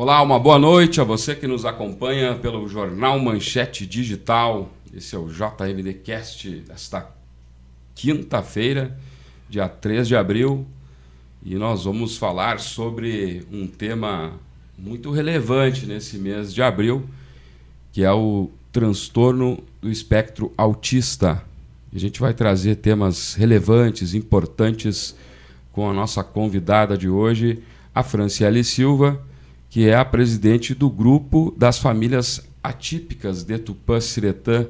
Olá, uma boa noite a você que nos acompanha pelo Jornal Manchete Digital. Esse é o JMDcast desta quinta-feira, dia 3 de abril. E nós vamos falar sobre um tema muito relevante nesse mês de abril, que é o transtorno do espectro autista. A gente vai trazer temas relevantes, importantes, com a nossa convidada de hoje, a Franciele Silva, que é a presidente do Grupo das Famílias Atípicas de Tupã-Siretã.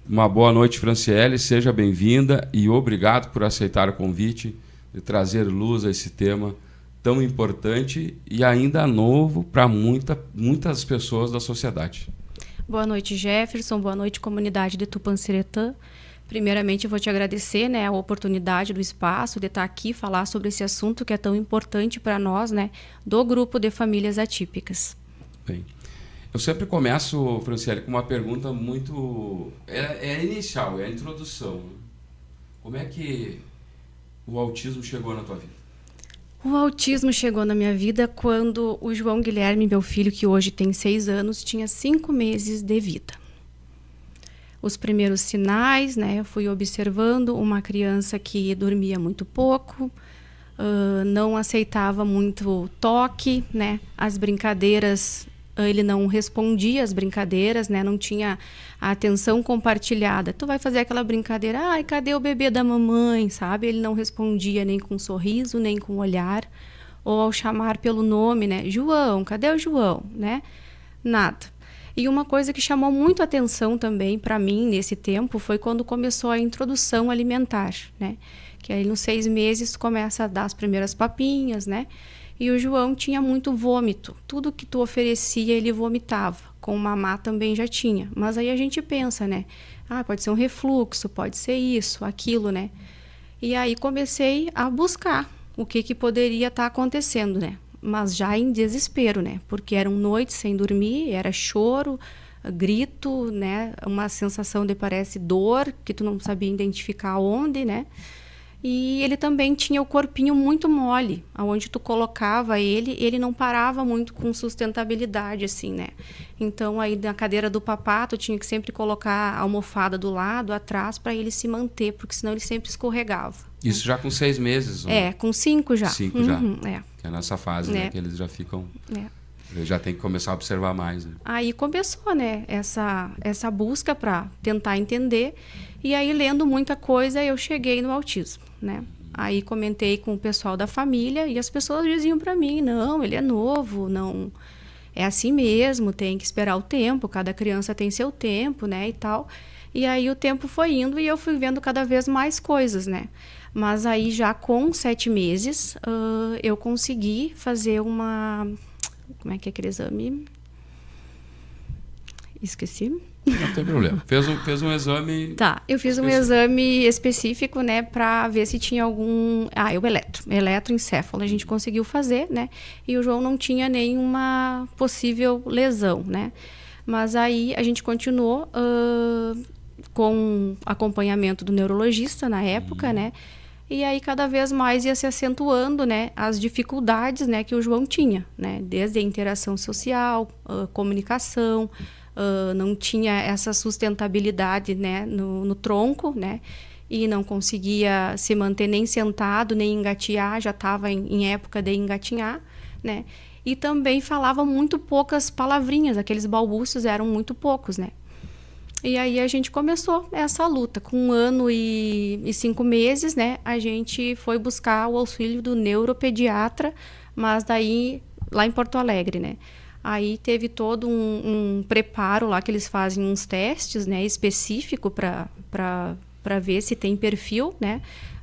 Uma boa noite, Franciele, seja bem-vinda e obrigado por aceitar o convite de trazer luz a esse tema tão importante e ainda novo para muitas pessoas da sociedade. Boa noite, Jefferson. Boa noite, comunidade de Tupã-Siretã. Primeiramente, eu vou te agradecer, a oportunidade do espaço de estar aqui falar sobre esse assunto que é tão importante para nós, do grupo de famílias atípicas. Bem, eu sempre começo, Franciele, com uma pergunta muito... É inicial, é a introdução. Como é que o autismo chegou na tua vida? O autismo chegou na minha vida quando o João Guilherme, meu filho, que hoje tem 6 anos, tinha 5 meses de vida. Os primeiros sinais, eu fui observando uma criança que dormia muito pouco, não aceitava muito toque, as brincadeiras, ele não respondia às brincadeiras, não tinha a atenção compartilhada. Tu vai fazer aquela brincadeira, ai, cadê o bebê da mamãe, sabe? Ele não respondia nem com um sorriso, nem com um olhar, ou ao chamar pelo nome, João, cadê o João, Nada. E uma coisa que chamou muito atenção também para mim nesse tempo foi quando começou a introdução alimentar, Que aí nos 6 meses começa a dar as primeiras papinhas, E o João tinha muito vômito. Tudo que tu oferecia ele vomitava. Com o mamá também já tinha. Mas aí a gente pensa, pode ser um refluxo, pode ser isso, aquilo, E aí comecei a buscar o que poderia estar acontecendo, Mas já em desespero, Porque eram noites sem dormir, era choro, grito, Uma sensação de parece dor, que tu não sabia identificar onde, E ele também tinha o corpinho muito mole, aonde tu colocava ele não parava muito com sustentabilidade, assim, Então, aí na cadeira do papá, tu tinha que sempre colocar a almofada do lado, atrás, para ele se manter, porque senão ele sempre escorregava. Isso já com 6 meses? Com 5 já. 5 já. Que é nessa fase, que eles já ficam... Já tem que começar a observar mais. Aí começou, essa busca para tentar entender. E aí, lendo muita coisa, eu cheguei no autismo, Aí comentei com o pessoal da família e as pessoas diziam para mim, não, ele é novo, não... É assim mesmo, tem que esperar o tempo, cada criança tem seu tempo, e tal. E aí o tempo foi indo e eu fui vendo cada vez mais coisas, Mas aí já com 7 meses, eu consegui fazer uma... Como é que é aquele exame? Esqueci. Não tem problema. Fez um exame... Tá, eu fiz um exame específico, para ver se tinha algum... o eletroencefalo a gente conseguiu fazer, E o João não tinha nenhuma possível lesão, Mas aí a gente continuou com acompanhamento do neurologista na época, E aí cada vez mais ia se acentuando, as dificuldades, que o João tinha, Desde a interação social, comunicação, não tinha essa sustentabilidade, no tronco, E não conseguia se manter nem sentado, nem engatear, já estava em época de engatinhar, E também falava muito poucas palavrinhas, aqueles balbúcios eram muito poucos, E aí a gente começou essa luta. Com 1 ano e 5 meses, a gente foi buscar o auxílio do neuropediatra, mas daí lá em Porto Alegre, Aí teve todo um preparo lá que eles fazem uns testes, específico para ver se tem perfil,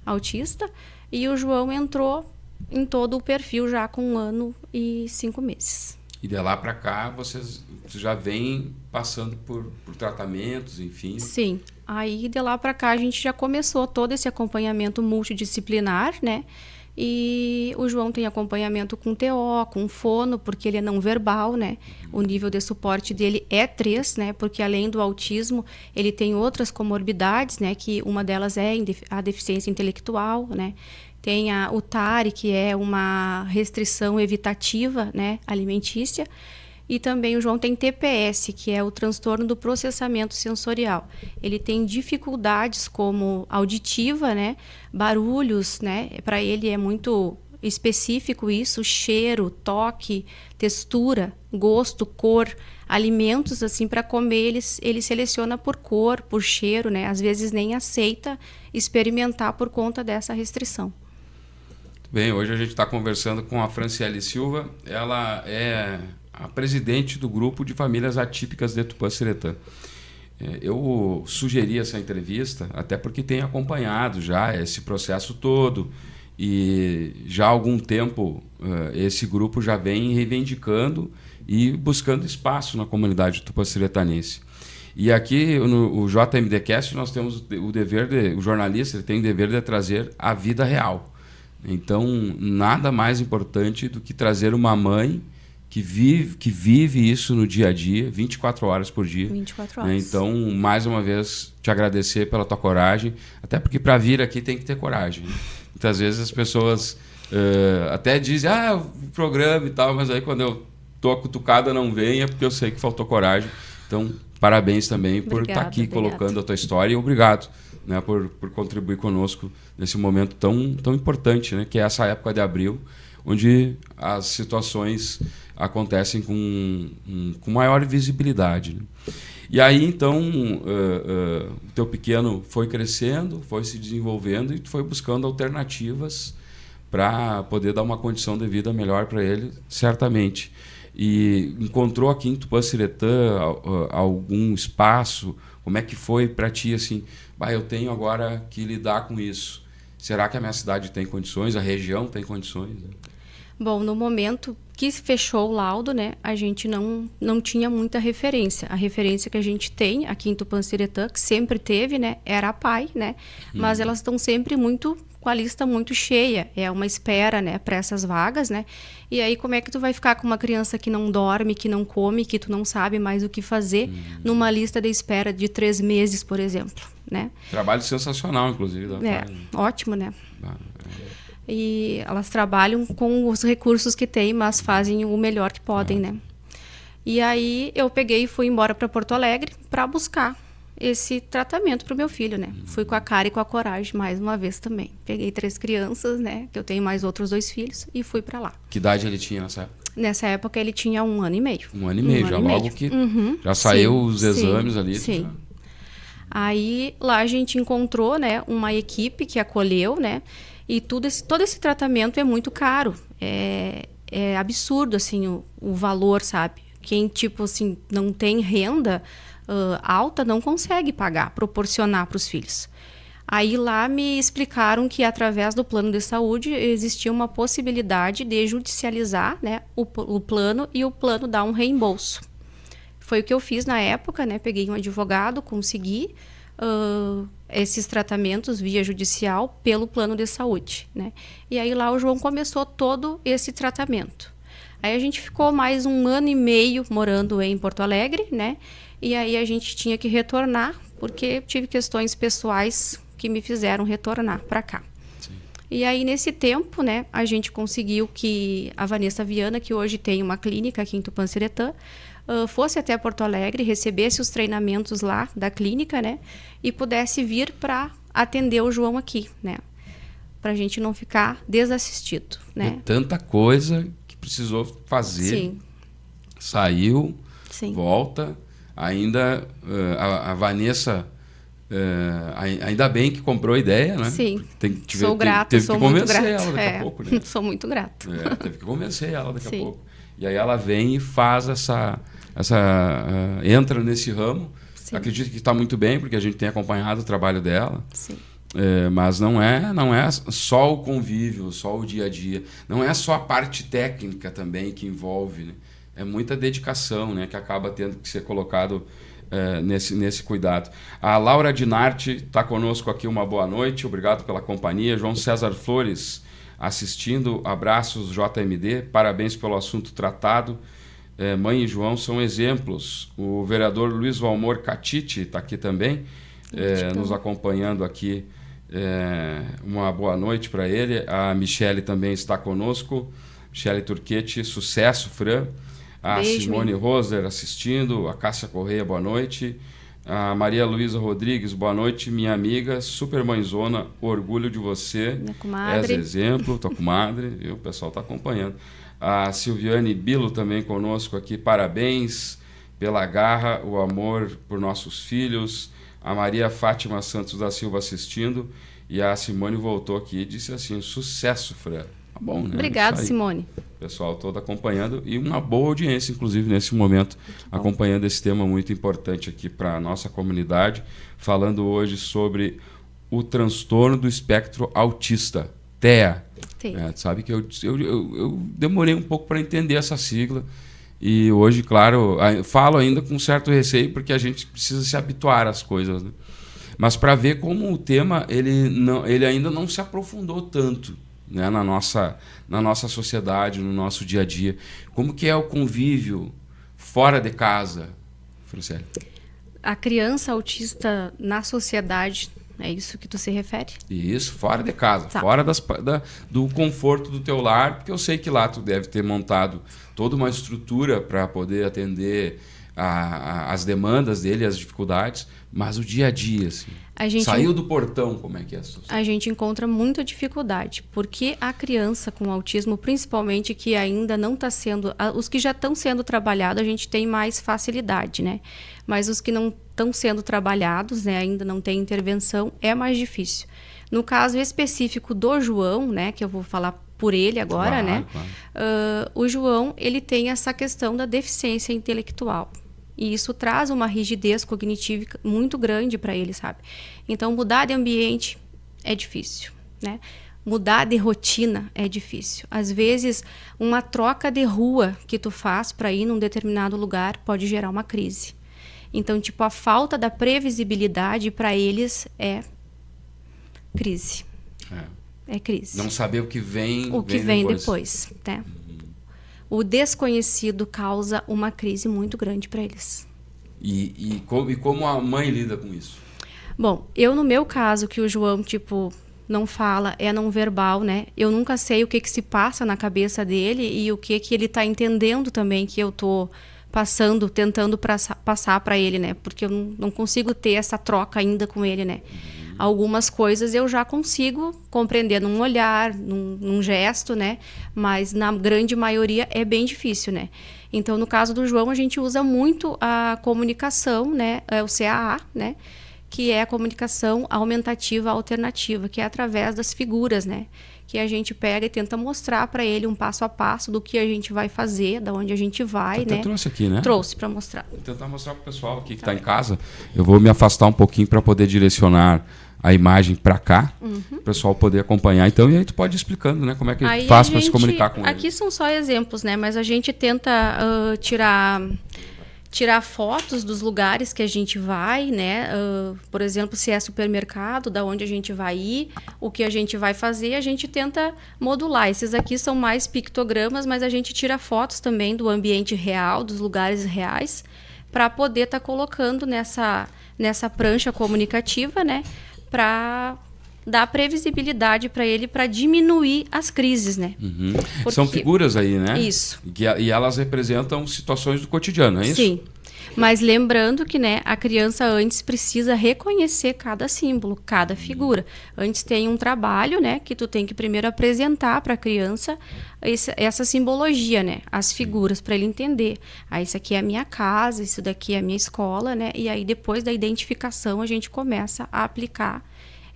autista. E o João entrou em todo o perfil já com 1 ano e 5 meses. E de lá para cá, vocês já vêm passando por tratamentos, enfim? Sim. Aí, de lá para cá, a gente já começou todo esse acompanhamento multidisciplinar, E o João tem acompanhamento com TO, com fono, porque ele é não verbal, O nível de suporte dele é 3, Porque além do autismo, ele tem outras comorbidades, Que uma delas é a deficiência intelectual, Tem o TARI, que é uma restrição evitativa, né, alimentícia. E também o João tem TPS, que é o transtorno do processamento sensorial. Ele tem dificuldades como auditiva, né, barulhos, né, para ele é muito específico isso, cheiro, toque, textura, gosto, cor, alimentos assim para comer, ele seleciona por cor, por cheiro, né? Às vezes nem aceita experimentar por conta dessa restrição. Bem, hoje a gente está conversando com a Franciele Silva. Ela é a presidente do grupo de famílias atípicas de Tupã-Siretã. Eu sugeri essa entrevista até porque tenho acompanhado já esse processo todo e já há algum tempo esse grupo já vem reivindicando e buscando espaço na comunidade tupã-siretanense. E aqui no JMDcast nós temos o dever o jornalista tem o dever de trazer a vida real. Então, nada mais importante do que trazer uma mãe que vive isso no dia a dia, 24 horas por dia. 24 horas. Né? Então, mais uma vez, te agradecer pela tua coragem, até porque para vir aqui tem que ter coragem. Né? Muitas vezes as pessoas até dizem, o programa e tal, mas aí quando eu tô cutucada não vem, é porque eu sei que faltou coragem. Então, parabéns também por estar aqui colocando a tua história e obrigado, né, por contribuir conosco nesse momento tão importante, né, que é essa época de abril, onde as situações acontecem com maior visibilidade. Né? E aí, então, o teu pequeno foi crescendo, foi se desenvolvendo e tu foi buscando alternativas para poder dar uma condição de vida melhor para ele, certamente. E encontrou aqui em Tupã-Siretã algum espaço? Como é que foi para ti assim? Eu tenho agora que lidar com isso. Será que a minha cidade tem condições? A região tem condições? Bom, no momento que fechou o laudo, né, a gente não tinha muita referência. A referência que a gente tem aqui em Tupã-Siretã, que sempre teve, né, era a PAI, né? Mas elas estão sempre com a lista muito cheia. É uma espera, né, para essas vagas, né? E aí como é que tu vai ficar com uma criança que não dorme, que não come, que tu não sabe mais o que fazer numa lista de espera de 3 meses, por exemplo, né? Trabalho sensacional, inclusive. Ótimo, né? E elas trabalham com os recursos que têm, mas fazem o melhor que podem, né? E aí eu peguei e fui embora para Porto Alegre para buscar esse tratamento para o meu filho, né? Fui com a cara e com a coragem mais uma vez também. Peguei 3 crianças, né? Que eu tenho mais outros 2 filhos e fui para lá. Que idade ele tinha nessa época? Nessa época ele tinha 1 ano e meio. 1 ano e meio, já logo que já saiu os exames ali. Sim. Já... Aí lá a gente encontrou, né, uma equipe que acolheu, né? E todo esse tratamento é muito caro. É absurdo, assim, o valor, sabe? Quem, tipo assim, não tem renda alta não consegue pagar, proporcionar para os filhos. Aí lá me explicaram que através do plano de saúde existia uma possibilidade de judicializar, né, o plano e o plano dar um reembolso. Foi o que eu fiz na época, né? Peguei um advogado, consegui esses tratamentos via judicial pelo plano de saúde, né? E aí lá o João começou todo esse tratamento. Aí a gente ficou mais 1 ano e meio morando em Porto Alegre, né? E aí a gente tinha que retornar, porque tive questões pessoais que me fizeram retornar para cá. Sim. E aí nesse tempo, né, a gente conseguiu que a Vanessa Viana, que hoje tem uma clínica aqui em Tupã-Siretã, fosse até Porto Alegre, recebesse os treinamentos lá da clínica, né? E pudesse vir para atender o João aqui, né? Para a gente não ficar desassistido, né? É tanta coisa que precisou fazer. Sim. Saiu, Sim. Volta. Ainda a Vanessa, ainda bem que comprou a ideia, né? Sim. Sou grata, teve sou que muito convencer grata. ela daqui a pouco, né? Sou muito grata. Teve que convencer ela daqui Sim. a pouco. E aí ela vem e faz entra nesse ramo. Sim. Acredito que está muito bem, porque a gente tem acompanhado o trabalho dela. Sim. Mas não é só o convívio, só o dia a dia. Não é só a parte técnica também que envolve, né? É muita dedicação, né, que acaba tendo que ser colocado nesse cuidado. A Laura Dinarte está conosco aqui, uma boa noite, obrigado pela companhia. João César Flores assistindo, abraços JMD, parabéns pelo assunto tratado. Mãe e João são exemplos. O vereador Luiz Valmor Catite está aqui também, nos acompanhando aqui Uma boa noite para ele. A Michele também está conosco. Michele Turquete, sucesso, Fran. A Beijo, Simone Roser assistindo. A Cássia Correia, boa noite. A Maria Luísa Rodrigues, boa noite, minha amiga, super mãezona, orgulho de você. Minha comadre. És exemplo, tua comadre, e o pessoal está acompanhando. A Silviane Bilo também conosco aqui, parabéns pela garra, o amor por nossos filhos. A Maria Fátima Santos da Silva assistindo. E a Simone voltou aqui e disse assim, sucesso, Fran. Tá bom, né? Obrigada, Simone. O pessoal todo acompanhando e uma boa audiência, inclusive, nesse momento, acompanhando esse tema muito importante aqui para a nossa comunidade, falando hoje sobre o transtorno do espectro autista, TEA. Sabe que eu demorei um pouco para entender essa sigla e hoje, claro, falo ainda com certo receio porque a gente precisa se habituar às coisas, né? Mas para ver como o tema ele ainda não se aprofundou tanto, né, na nossa sociedade, no nosso dia a dia. Como que é o convívio fora de casa, Franciele? A criança autista na sociedade, é isso que tu se refere? Isso, fora de casa, tá. Fora do conforto do teu lar, porque eu sei que lá tu deve ter montado toda uma estrutura para poder atender as demandas dele, as dificuldades, mas o dia a dia, assim, saiu do portão, como é que é isso? A gente encontra muita dificuldade, porque a criança com autismo, principalmente que ainda não está sendo, os que já estão sendo trabalhados, a gente tem mais facilidade, né? Mas os que não estão sendo trabalhados, né, ainda não tem intervenção, é mais difícil. No caso específico do João, né, que eu vou falar por ele agora, né? Claro. O João, ele tem essa questão da deficiência intelectual. E isso traz uma rigidez cognitiva muito grande para ele, sabe? Então, mudar de ambiente é difícil, né? Mudar de rotina é difícil. Às vezes, uma troca de rua que tu faz para ir num determinado lugar pode gerar uma crise. Então, tipo, a falta da previsibilidade para eles é crise. É crise. Não saber o que vem depois, né? O desconhecido causa uma crise muito grande para eles. E como a mãe lida com isso? Bom, no meu caso, que o João, tipo, não fala, é não verbal, né? Eu nunca sei o que se passa na cabeça dele e o que ele está entendendo também que eu tô tentando passar para ele, né? Porque eu não consigo ter essa troca ainda com ele, né? Algumas coisas eu já consigo compreender num olhar, num gesto, né? Mas na grande maioria é bem difícil, né? Então, no caso do João, a gente usa muito a comunicação, né? O CAA, né? Que é a comunicação aumentativa alternativa, que é através das figuras, né? Que a gente pega e tenta mostrar para ele um passo a passo do que a gente vai fazer, da onde a gente vai, né? Trouxe aqui, né? Trouxe para mostrar. Vou tentar mostrar para o pessoal aqui que está em casa. Eu vou me afastar um pouquinho para poder direcionar a imagem para cá, para o pessoal poder acompanhar. Então, e aí tu pode ir explicando, né? Como é que faz para se comunicar com ele. Aqui são só exemplos, né? Mas a gente tenta tirar fotos dos lugares que a gente vai, né? Por exemplo, se é supermercado, da onde a gente vai ir, o que a gente vai fazer, a gente tenta modular. Esses aqui são mais pictogramas, mas a gente tira fotos também do ambiente real, dos lugares reais, para poder estar colocando nessa prancha comunicativa, né? Para dar previsibilidade para ele, para diminuir as crises, né? Porque são figuras aí, né? Isso. E elas representam situações do cotidiano, é isso? Sim. Mas lembrando que, né, a criança antes precisa reconhecer cada símbolo, cada figura. Antes tem um trabalho, né, que tu tem que primeiro apresentar para a criança essa simbologia, né, as figuras, para ele entender. Isso aqui é a minha casa, isso daqui é a minha escola, né? E aí depois da identificação a gente começa a aplicar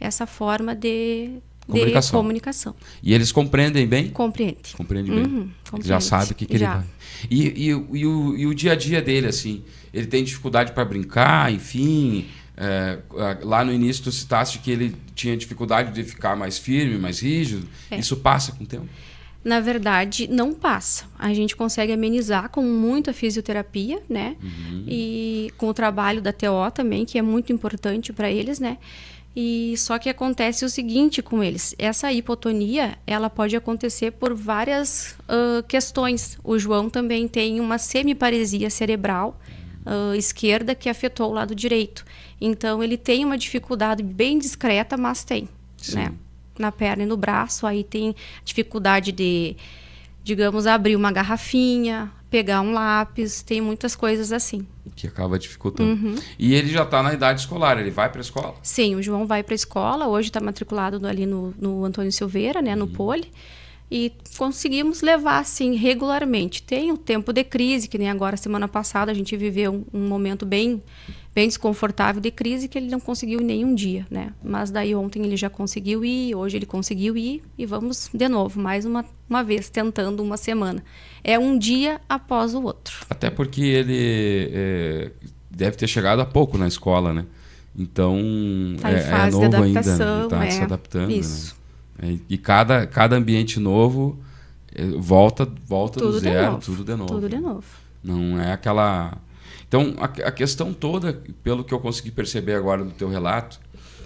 essa forma de comunicação. E eles compreendem bem? Compreende. Compreende bem. Compreende. Já sabe o que ele vai. E o dia a dia dele, assim, ele tem dificuldade para brincar, enfim. Lá no início tu citaste que ele tinha dificuldade de ficar mais firme, mais rígido. Isso passa com o tempo? Na verdade, não passa. A gente consegue amenizar com muita fisioterapia, né? E com o trabalho da TO também, que é muito importante para eles, né? E só que acontece o seguinte com eles. Essa hipotonia, ela pode acontecer por várias questões. O João também tem uma semiparesia cerebral esquerda que afetou o lado direito. Então, ele tem uma dificuldade bem discreta, mas tem. né? Na perna e no braço. Aí tem dificuldade de, digamos, abrir uma garrafinha, pegar um lápis, tem muitas coisas assim. Que acaba dificultando. E ele já está na idade escolar, ele vai para a escola? Sim, o João vai para a escola, hoje está matriculado ali no Antônio Silveira, né, no Poli, e conseguimos levar, assim, regularmente. Tem um tempo de crise, que nem agora, semana passada, a gente viveu um momento bem desconfortável de crise, que ele não conseguiu em nenhum dia, né? Mas daí ontem ele já conseguiu ir, hoje ele conseguiu ir, e vamos de novo, mais uma vez, tentando uma semana. É um dia após o outro. Até porque ele deve ter chegado há pouco na escola, né? Então, tá em fase novo de adaptação, ainda, está se adaptando. Isso. Né? E cada ambiente novo volta do zero, tudo de novo. Tudo de novo. Não é aquela... Então, a questão toda, pelo que eu consegui perceber agora do teu relato,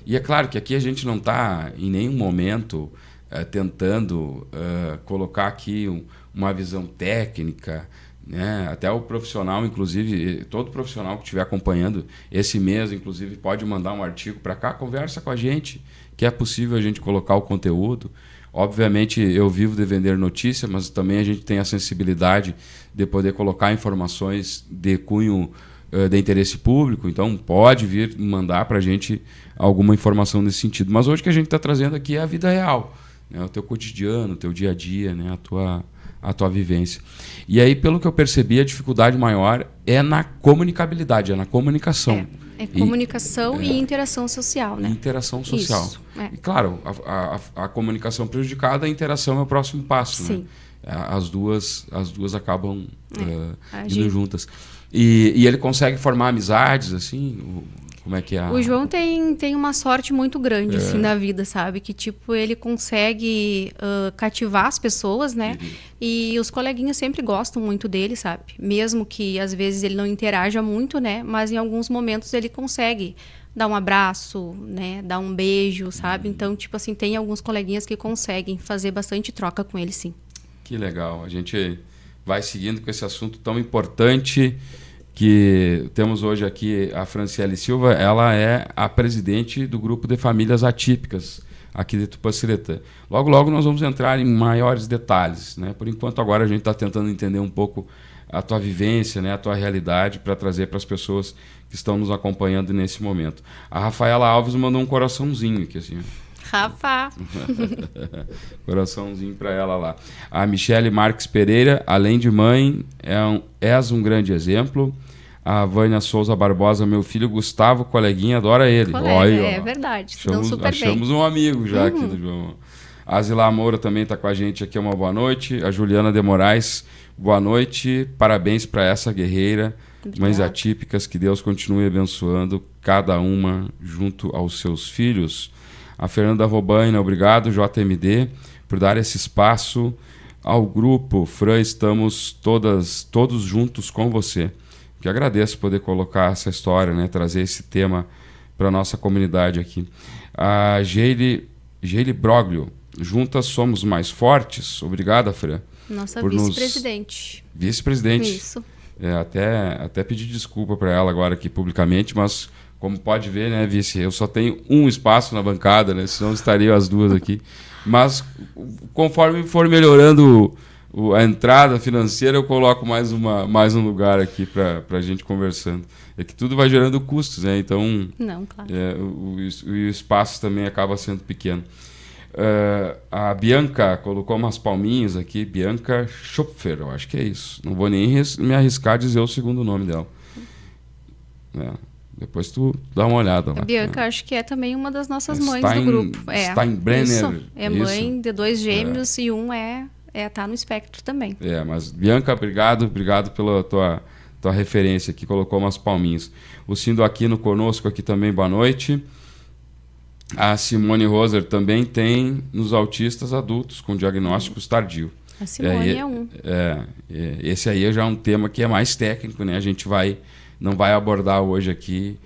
e é claro que aqui a gente não está em nenhum momento tentando colocar aqui uma visão técnica, né? Até o profissional, inclusive, todo profissional que estiver acompanhando esse mês, inclusive, pode mandar um artigo para cá, conversa com a gente, que é possível a gente colocar o conteúdo. Obviamente, eu vivo de vender notícia, mas também a gente tem a sensibilidade de poder colocar informações de cunho de interesse público, então pode vir mandar para a gente alguma informação nesse sentido. Mas hoje o que a gente está trazendo aqui é a vida real, né? O teu cotidiano, o teu dia a dia, né? A tua vivência. E aí, pelo que eu percebi, a dificuldade maior é na comunicabilidade, é na comunicação. É comunicação e interação social, né? Interação social. Isso, E claro, a comunicação prejudicada, a interação é o próximo passo. Sim. Né? As duas acabam indo juntas. E ele consegue formar amizades, assim? Como é que é? O João tem uma sorte muito grande, assim, na vida, sabe? Que, tipo, ele consegue cativar as pessoas, né? E os coleguinhas sempre gostam muito dele, sabe? Mesmo que, às vezes, ele não interaja muito, né? Mas, em alguns momentos, ele consegue dar um abraço, né? Dar um beijo, sabe? Então, tipo assim, tem alguns coleguinhas que conseguem fazer bastante troca com ele, sim. Que legal. A gente vai seguindo com esse assunto tão importante que temos hoje aqui. A Franciele Silva, ela é a presidente do grupo de famílias atípicas aqui de Tupaciretã. Logo, logo nós vamos entrar em maiores detalhes, né? Por enquanto, agora a gente está tentando entender um pouco a tua vivência, né? A tua realidade, para trazer para as pessoas que estão nos acompanhando nesse momento. A Rafaela Alves mandou um coraçãozinho aqui, assim. Rafa! Coraçãozinho para ela lá. A Michele Marques Pereira, além de mãe, és um grande exemplo. A Vânia Souza Barbosa, meu filho Gustavo, coleguinha, adora ele. Olha, é verdade, se dão super bem. Achamos um amigo já aqui do João. A Zilá Moura também está com a gente aqui, uma boa noite. A Juliana de Moraes, boa noite. Parabéns para essa guerreira. Obrigada. Mães atípicas, que Deus continue abençoando cada uma junto aos seus filhos. A Fernanda Robaina, obrigado, JMD, por dar esse espaço ao grupo. Fran, estamos todos juntos com você. Que agradeço poder colocar essa história, né, trazer esse tema para a nossa comunidade aqui. A Geile Broglio, juntas somos mais fortes. Obrigada, Fran. Nossa vice-presidente. Vice-presidente. Isso. Até pedir desculpa para ela agora aqui publicamente, mas... Como pode ver, né, vice, eu só tenho um espaço na bancada, né, senão estariam as duas aqui. Mas conforme for melhorando a entrada financeira, eu coloco mais um lugar aqui para a gente conversando. É que tudo vai gerando custos, né? Então não, claro. O espaço também acaba sendo pequeno. A Bianca colocou umas palminhas aqui, Bianca Schopfer, eu acho que é isso. Não vou nem me arriscar a dizer o segundo nome dela. Depois tu dá uma olhada lá. A Bianca, acho que é também uma das nossas mães do grupo. Steinbrenner. Isso. É mãe de 2 gêmeos e um tá no espectro também. Mas Bianca, obrigado pela tua referência aqui, colocou umas palminhas. O Cindo Aquino conosco aqui também, boa noite. A Simone Roser também tem nos autistas adultos com diagnósticos tardio. A Simone é um. Esse aí já é um tema que é mais técnico, né? A gente não vai abordar hoje aqui,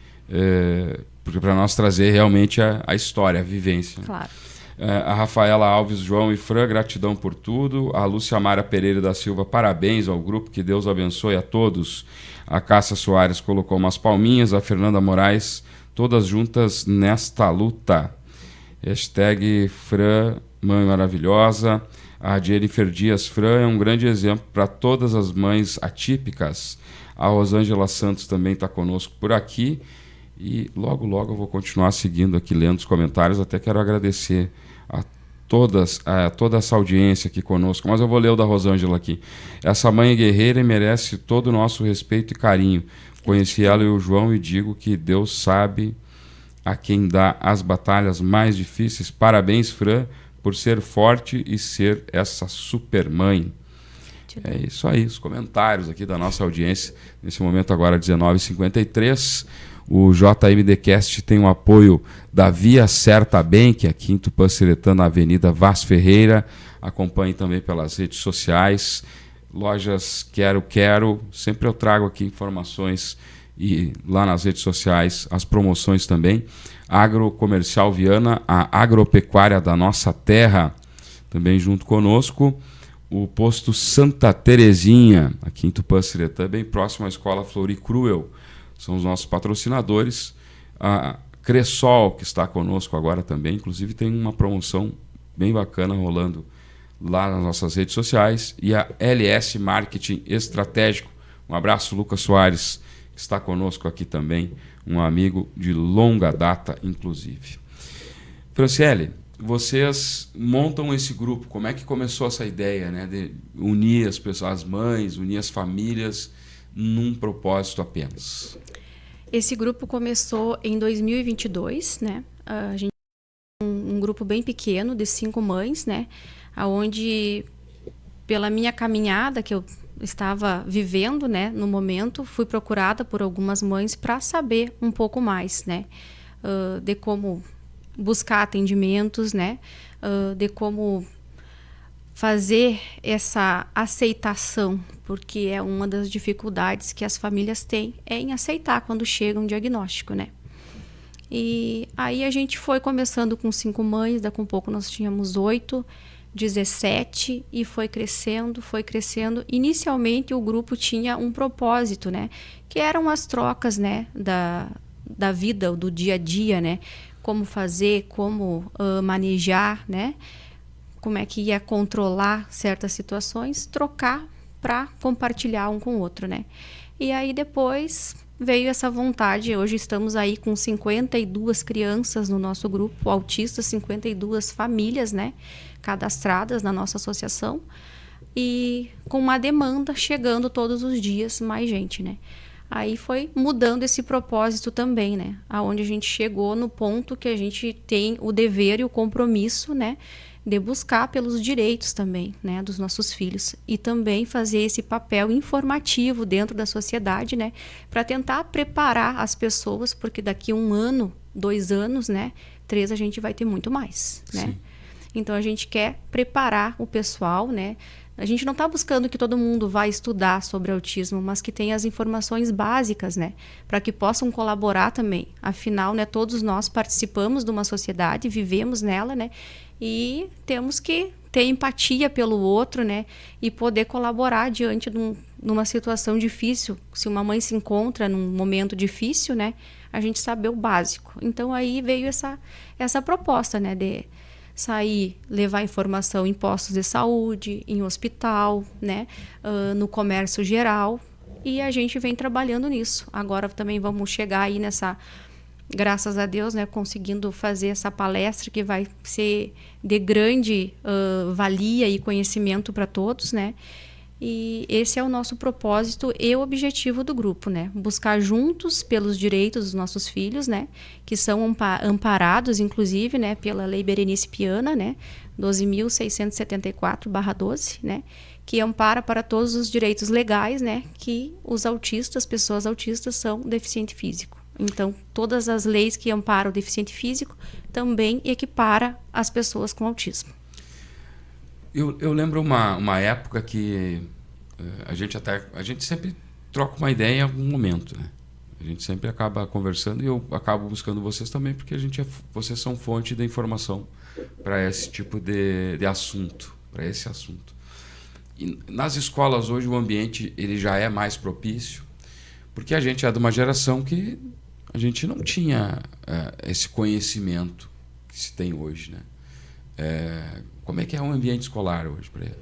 porque para nós trazer realmente a história, a vivência. Claro. A Rafaela Alves, João e Fran, gratidão por tudo. A Lúcia Mara Pereira da Silva, parabéns ao grupo, que Deus abençoe a todos. A Cássia Soares colocou umas palminhas. A Fernanda Moraes, todas juntas nesta luta. Hashtag Fran, mãe maravilhosa. A Jennifer Dias Fran é um grande exemplo para todas as mães atípicas. A Rosângela Santos também está conosco por aqui. E logo, logo eu vou continuar seguindo aqui, lendo os comentários. Até quero agradecer a toda essa audiência aqui conosco. Mas eu vou ler o da Rosângela aqui. Essa mãe é guerreira e merece todo o nosso respeito e carinho. Conheci ela e o João e digo que Deus sabe a quem dá as batalhas mais difíceis. Parabéns, Fran, por ser forte e ser essa super mãe. É isso aí, os comentários aqui da nossa audiência. Nesse momento agora, 19h53. O JMDcast tem o apoio da Via Certa Bem, que é aqui em Tupã-Seretã, na Avenida Vaz Ferreira. Acompanhe também pelas redes sociais. Lojas Quero. Sempre eu trago aqui informações e lá nas redes sociais as promoções também. Agrocomercial Viana, a agropecuária da nossa terra, também junto conosco. O posto Santa Terezinha, aqui em Tupã-Seretã, bem próximo à Escola Floricruel. São os nossos patrocinadores. A Cressol, que está conosco agora também, inclusive tem uma promoção bem bacana rolando lá nas nossas redes sociais. E a LS Marketing Estratégico. Um abraço, Lucas Soares, que está conosco aqui também, um amigo de longa data, inclusive. Franciele, vocês montam esse grupo. Como é que começou essa ideia, né, de unir as pessoas, as mães, unir as famílias num propósito apenas? Esse grupo começou em 2022, né? A gente um grupo bem pequeno de 5 mães, né? Onde, pela minha caminhada que eu estava vivendo, né, no momento, fui procurada por algumas mães para saber um pouco mais, né, de como buscar atendimentos, né, de como fazer essa aceitação, porque é uma das dificuldades que as famílias têm em aceitar quando chega um diagnóstico, né. E aí a gente foi começando com 5 mães, daqui a um pouco nós tínhamos 8, 17 e foi crescendo. Inicialmente o grupo tinha um propósito, né? Que eram as trocas, né? Da vida, do dia a dia, né? Como fazer, como manejar, né? Como é que ia controlar certas situações, trocar para compartilhar um com o outro, né? E aí depois veio essa vontade. Hoje estamos aí com 52 crianças no nosso grupo, autistas, 52 famílias, né, cadastradas na nossa associação, e com uma demanda chegando todos os dias mais gente, né. Aí foi mudando esse propósito também, né, aonde a gente chegou no ponto que a gente tem o dever e o compromisso, né, de buscar pelos direitos também, né, dos nossos filhos, e também fazer esse papel informativo dentro da sociedade, né, para tentar preparar as pessoas, porque daqui 1 ano, 2 anos, né, 3 a gente vai ter muito mais, né. Sim. Então a gente quer preparar o pessoal, né. A gente não está buscando que todo mundo vá estudar sobre autismo, mas que tenha as informações básicas, né, para que possam colaborar também. Afinal, né, todos nós participamos de uma sociedade, vivemos nela, né, e temos que ter empatia pelo outro, né, e poder colaborar diante de uma situação difícil. Se uma mãe se encontra num momento difícil, né, a gente saber o básico. Então aí veio essa proposta, né, de sair, levar informação em postos de saúde, em hospital, né, no comércio geral, e a gente vem trabalhando nisso. Agora também vamos chegar aí nessa, graças a Deus, né, conseguindo fazer essa palestra que vai ser de grande valia e conhecimento para todos, né, e esse é o nosso propósito e o objetivo do grupo, né, buscar juntos pelos direitos dos nossos filhos, né, que são amparados, inclusive, né, pela Lei Berenice Piana, né, 12.674/12, né, que ampara para todos os direitos legais, né, que os autistas, pessoas autistas, são deficiente físico. Então, todas as leis que amparam o deficiente físico também equipara as pessoas com autismo. Eu lembro uma época que a gente sempre troca uma ideia em algum momento, né? A gente sempre acaba conversando e eu acabo buscando vocês também, porque vocês são fonte de informação para esse tipo de assunto, para esse assunto. E nas escolas hoje o ambiente ele já é mais propício, porque a gente é de uma geração que a gente não tinha esse conhecimento, que se tem hoje, né? Como é que é um ambiente escolar hoje para ele?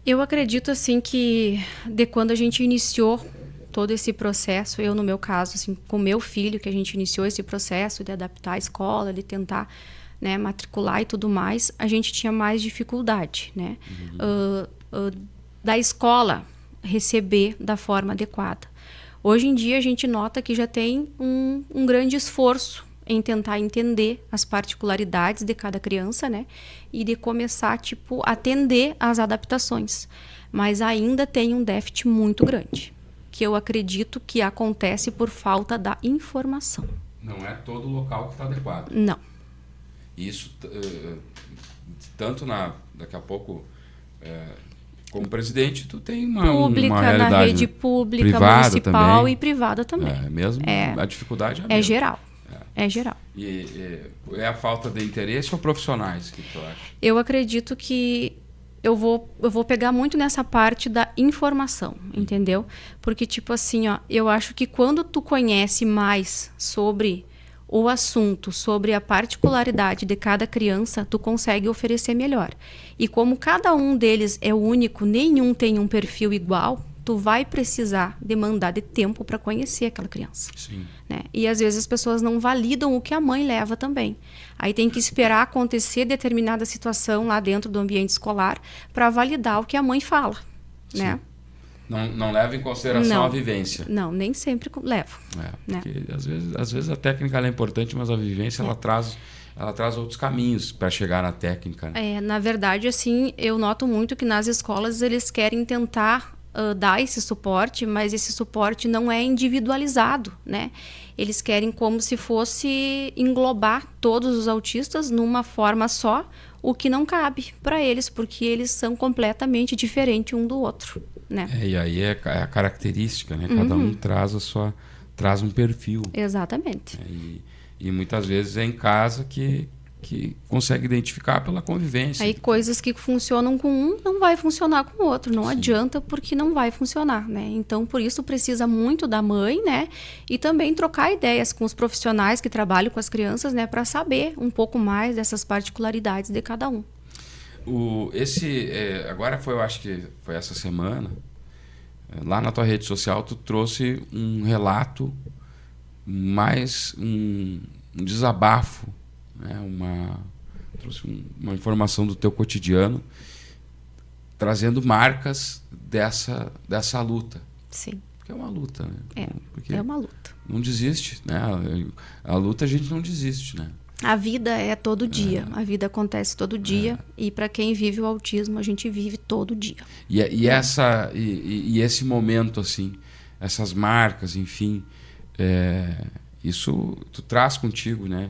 Eu acredito assim que de quando a gente iniciou todo esse processo, eu no meu caso, assim, com meu filho, que a gente iniciou esse processo de adaptar a escola, de tentar, né, matricular e tudo mais, a gente tinha mais dificuldade, né? Da escola receber da forma adequada. Hoje em dia a gente nota que já tem um grande esforço em tentar entender as particularidades de cada criança, né? E de começar, tipo, a atender às adaptações. Mas ainda tem um déficit muito grande, que eu acredito que acontece por falta da informação. Não é todo local que está adequado. Não. Isso, tanto daqui a pouco, como presidente, tu tem uma realidade na rede pública, privada municipal também. E privada também. Mesmo a dificuldade é geral. É geral. E é a falta de interesse ou profissionais que tu acha? Eu acredito que eu vou pegar muito nessa parte da informação, entendeu? Porque, tipo assim, ó, eu acho que quando tu conhece mais sobre o assunto, sobre a particularidade de cada criança, tu consegue oferecer melhor. E como cada um deles é único, nenhum tem um perfil igual, tu vai precisar demandar de tempo para conhecer aquela criança. Sim. Né? E às vezes as pessoas não validam o que a mãe leva também. Aí tem que esperar acontecer determinada situação lá dentro do ambiente escolar para validar o que a mãe fala. Né? Não leva em consideração a vivência. Não, nem sempre levo. Porque às vezes a técnica é importante, mas a vivência ela traz outros caminhos para chegar na técnica. Né? Na verdade, assim, eu noto muito que nas escolas eles querem tentar dar esse suporte, mas esse suporte não é individualizado, né? Eles querem como se fosse englobar todos os autistas numa forma só, o que não cabe para eles, porque eles são completamente diferentes um do outro, né? E aí é a característica, né? Cada um traz um perfil. Exatamente. E muitas vezes é em casa que consegue identificar pela convivência. Aí coisas que funcionam com um não vai funcionar com o outro, não adianta porque não vai funcionar, né? Então, por isso precisa muito da mãe, né? E também trocar ideias com os profissionais que trabalham com as crianças, né? Para saber um pouco mais dessas particularidades de cada um. Agora eu acho que foi essa semana, lá na tua rede social tu trouxe um relato, mais um desabafo, né? Trouxe uma informação do teu cotidiano, trazendo marcas dessa luta. Sim. Porque é uma luta, né? É uma luta. Não desiste, né? A luta a gente não desiste, né? A vida é todo dia, a vida acontece todo dia e para quem vive o autismo a gente vive todo dia. E esse momento assim, essas marcas, enfim, isso tu traz contigo, né?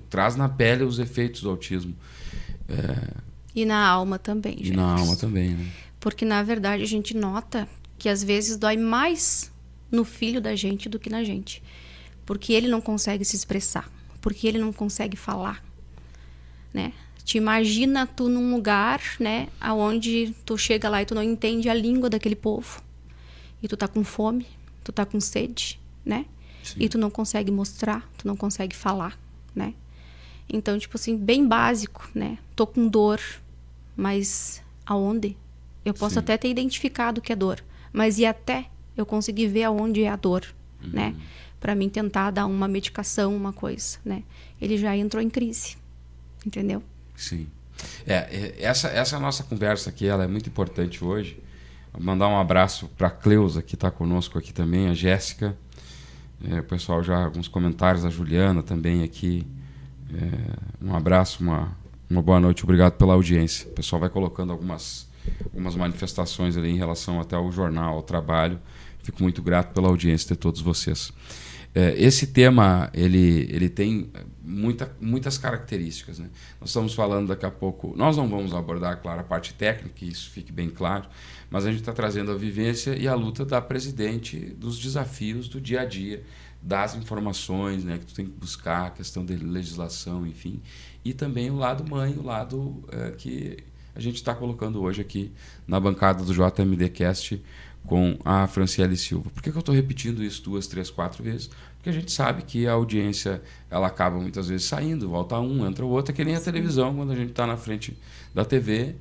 Traz na pele os efeitos do autismo. E na alma também, E na alma também, né? Porque, na verdade, a gente nota que às vezes dói mais no filho da gente do que na gente. Porque ele não consegue se expressar. Porque ele não consegue falar. Né? Te imagina tu num lugar, né, onde tu chega lá e tu não entende a língua daquele povo. E tu tá com fome, tu tá com sede, né? Sim. E tu não consegue mostrar, tu não consegue falar, né? Então, tipo assim, bem básico, né? Tô com dor, mas aonde? Eu posso até ter identificado que é dor, mas e até eu conseguir ver aonde é a dor, né? Para mim tentar dar uma medicação, uma coisa, né? Ele já entrou em crise, entendeu? Sim. Essa nossa conversa aqui, ela é muito importante hoje. Vou mandar um abraço para a Cleusa, que está conosco aqui também, a Jéssica. O pessoal já, alguns comentários, a Juliana também aqui. Um abraço, uma boa noite, obrigado pela audiência. O pessoal vai colocando algumas manifestações ali em relação até ao jornal, ao trabalho. Fico muito grato pela audiência de todos vocês. Esse tema ele tem muitas características, né? Nós estamos falando daqui a pouco, nós não vamos abordar, claro, a parte técnica, que isso fique bem claro, mas a gente está trazendo a vivência e a luta da presidente, dos desafios do dia a dia, das informações, né, que tu tem que buscar, a questão de legislação, enfim, e também o lado mãe, o lado que a gente está colocando hoje aqui na bancada do JMDcast com a Franciele Silva. Por que eu estou repetindo isso 2, 3, 4 vezes? Porque a gente sabe que a audiência ela acaba muitas vezes saindo, volta um, entra o outro, é que nem a televisão, quando a gente está na frente da TV,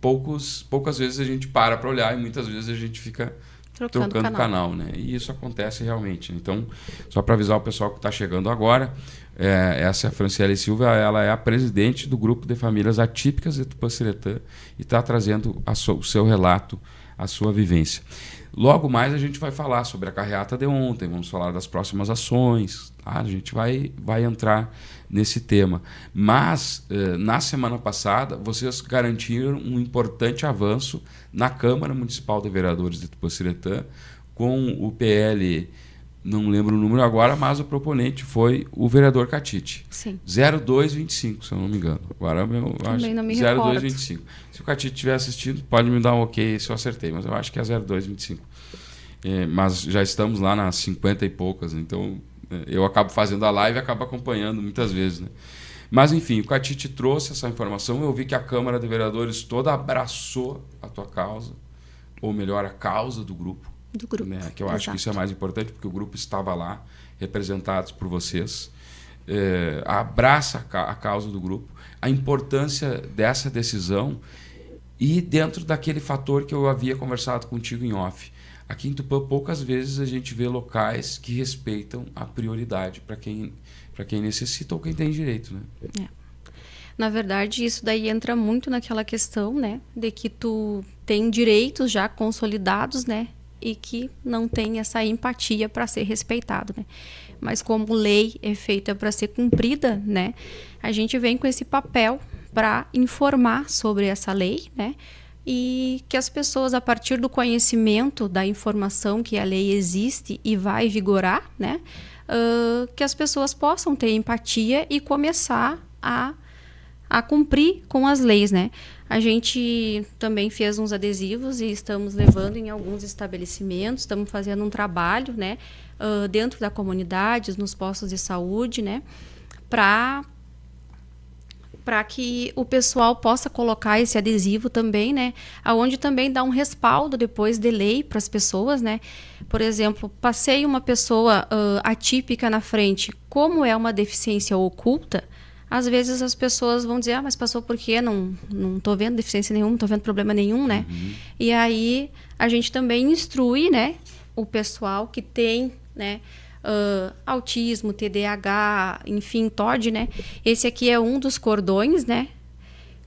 poucas vezes a gente para olhar e muitas vezes a gente fica trocando canal, né? E isso acontece realmente. Então, só para avisar o pessoal que está chegando agora, essa é a Franciele Silva, ela é a presidente do grupo de famílias atípicas de Tupã-Siretã e está trazendo o seu relato, a sua vivência. Logo mais a gente vai falar sobre a carreata de ontem, vamos falar das próximas ações, tá? A gente vai entrar nesse tema. Mas, na semana passada, vocês garantiram um importante avanço na Câmara Municipal de Vereadores de Tupã-Siretã com o PL, não lembro o número agora, mas o proponente foi o vereador Catite. Sim. 0225, se eu não me engano. Agora eu também acho não me 0225. Se o Catite estiver assistindo, pode me dar um ok se eu acertei, mas eu acho que é 0225. Mas já estamos lá nas 50 e poucas, então eu acabo fazendo a live e acabo acompanhando muitas vezes, né? Mas enfim, o Catite trouxe essa informação, eu vi que a Câmara de Vereadores toda abraçou a tua causa, ou melhor, a causa do grupo. Do grupo, né? Que eu acho que isso é mais importante, porque o grupo estava lá, representados por vocês. Abraça a causa do grupo, a importância dessa decisão e dentro daquele fator que eu havia conversado contigo em off. Aqui em Tupã, poucas vezes a gente vê locais que respeitam a prioridade para quem necessita ou quem tem direito, né? Na verdade, isso daí entra muito naquela questão, né, de que tu tem direitos já consolidados, né, e que não tem essa empatia para ser respeitado, né? Mas como lei é feita para ser cumprida, né, a gente vem com esse papel para informar sobre essa lei, né? E que as pessoas, a partir do conhecimento da informação que a lei existe e vai vigorar, né, que as pessoas possam ter empatia e começar a cumprir com as leis, né? A gente também fez uns adesivos e estamos levando em alguns estabelecimentos, estamos fazendo um trabalho, né, dentro da comunidade, nos postos de saúde, né, para que o pessoal possa colocar esse adesivo também, né, aonde também dá um respaldo depois de lei para as pessoas, né. Por exemplo, passei uma pessoa atípica na frente, como é uma deficiência oculta, às vezes as pessoas vão dizer, mas passou por quê? Não estou vendo deficiência nenhuma, não estou vendo problema nenhum, né? Uhum. E aí a gente também instrui, né, o pessoal que tem, né, autismo, TDAH, enfim, TOD, né? Esse aqui é um dos cordões, né?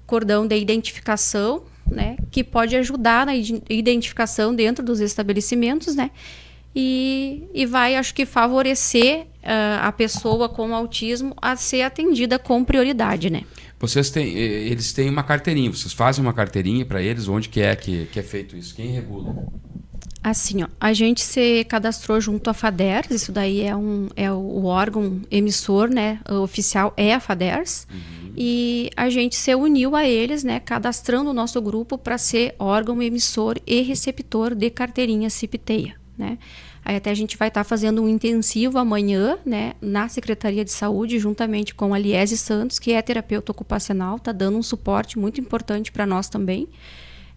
Cordão de identificação, né? Que pode ajudar na identificação dentro dos estabelecimentos, né? E vai, acho que, favorecer a pessoa com autismo a ser atendida com prioridade, né? Eles têm uma carteirinha, vocês fazem uma carteirinha para eles, onde que é feito isso? Quem regula? Assim, ó, a gente se cadastrou junto à FADERS, isso daí é o órgão emissor, né, oficial é a FADERS, e a gente se uniu a eles, né, cadastrando o nosso grupo para ser órgão emissor e receptor de carteirinha CIP-TEIA, né? Aí até a gente vai estar fazendo um intensivo amanhã, né, na Secretaria de Saúde, juntamente com a Liese Santos, que é terapeuta ocupacional, está dando um suporte muito importante para nós também.